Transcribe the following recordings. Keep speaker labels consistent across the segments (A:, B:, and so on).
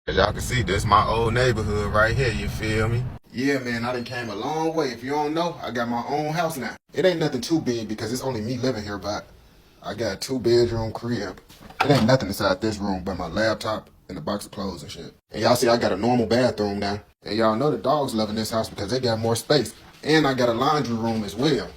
A: As y'all can see, this my old neighborhood right here, you feel me? Yeah, man, I done came a long way. If you don't know, I got my own house now. It ain't nothing too big because it's only me living here, but I got a 2-bedroom crib. It ain't nothing inside this room but my laptop and a box of clothes and shit. And y'all see I got a normal bathroom now. And y'all know the dogs loving this house because they got more space. And I got a laundry room as well.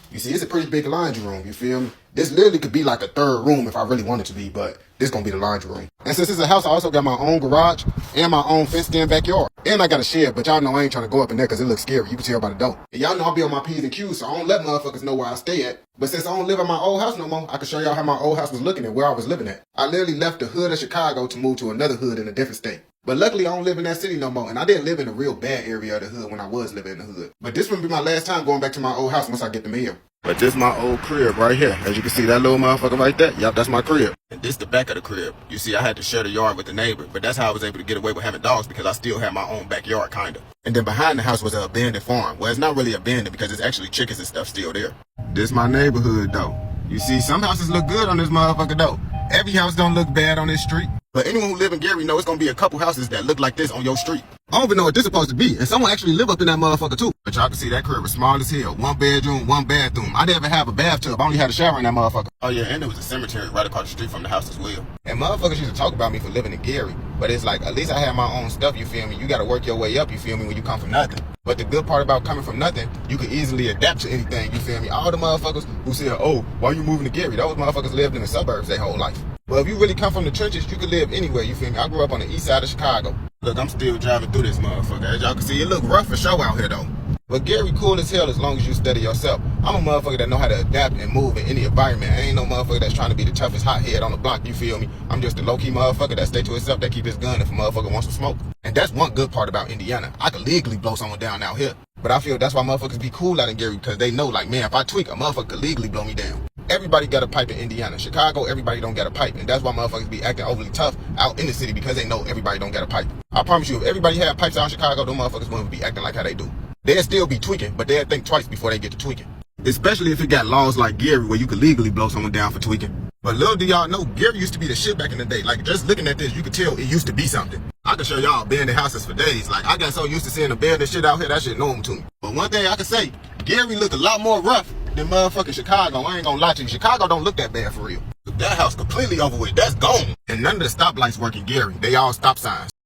A: You see, it's a pretty big laundry room, you feel me? This literally could be like a third room if I really wanted to be, but this gonna be the laundry room. And since it's a house, I also got my own garage and my own fenced-in backyard. And I got a shed, but y'all know I ain't trying to go up in there because it looks scary. You can tell by the door. And y'all know I'll be on my P's and Q's, so I don't let motherfuckers know where I stay at. But since I don't live at my old house no more, I can show y'all how my old house was looking and where I was living at. I literally left the hood of Chicago to move to another hood in a different state. But luckily, I don't live in that city no more, and I didn't live in a real bad area of the hood when I was living in the hood. But this will be my last time going back to my old house once I get the mail. But this my old crib right here. As you can see, that little motherfucker right there, yup, that's my crib. And this the back of the crib. You see, I had to share the yard with the neighbor, but that's how I was able to get away with having dogs because I still had my own backyard, kinda. And then behind the house was an abandoned farm. Well, it's not really abandoned because it's actually chickens and stuff still there. This my neighborhood, though. You see, some houses look good on this motherfucker, though. Every house don't look bad on this street. But anyone who live in Gary know it's gonna be a couple houses that look like this on your street. I don't even know what this is supposed to be, and someone actually live up in that motherfucker too. But y'all can see that crib was small as hell. 1 bedroom, 1 bathroom. I didn't even have a bathtub. I only had a shower in that motherfucker. Oh yeah, and there was a cemetery right across the street from the house as well. And motherfuckers used to talk about me for living in Gary, but it's like, at least I had my own stuff, you feel me? You gotta work your way up, you feel me, when you come from nothing. But the good part about coming from nothing, you can easily adapt to anything, you feel me? All the motherfuckers who say, oh, why you moving to Gary? Those motherfuckers lived in the suburbs their whole life. But if you really come from the trenches, you can live anywhere, you feel me? I grew up on the east side of Chicago. Look, I'm still driving through this motherfucker. As y'all can see, it look rough for show out here though. But Gary cool as hell as long as you study yourself. I'm a motherfucker that know how to adapt and move in any environment. I ain't no motherfucker that's trying to be the toughest hothead on the block, you feel me? I'm just a low-key motherfucker that stay to himself, that keep his gun if a motherfucker wants to smoke. And that's one good part about Indiana. I could legally blow someone down out here. But I feel that's why motherfuckers be cool out in Gary because they know, like, man, if I tweak, a motherfucker could legally blow me down. Everybody got a pipe in Indiana. Chicago, everybody don't got a pipe. And that's why motherfuckers be acting overly tough out in the city because they know everybody don't got a pipe. I promise you, if everybody had pipes out in Chicago, them motherfuckers wouldn't be acting like how they do. They'll still be tweaking, but they'll think twice before they get to tweaking. Especially if it got laws like Gary where you could legally blow someone down for tweaking. But little do y'all know, Gary used to be the shit back in the day. Like, just looking at this, you could tell it used to be something. I could show y'all abandoned houses for days. Like, I got so used to seeing abandoned shit out here, that shit normal to me. But one thing I can say, Gary look a lot more rough than motherfucking Chicago. I ain't gonna lie to you. Chicago don't look that bad for real. That house completely over with. That's gone. And none of the stoplights work in Gary. They all stop signs.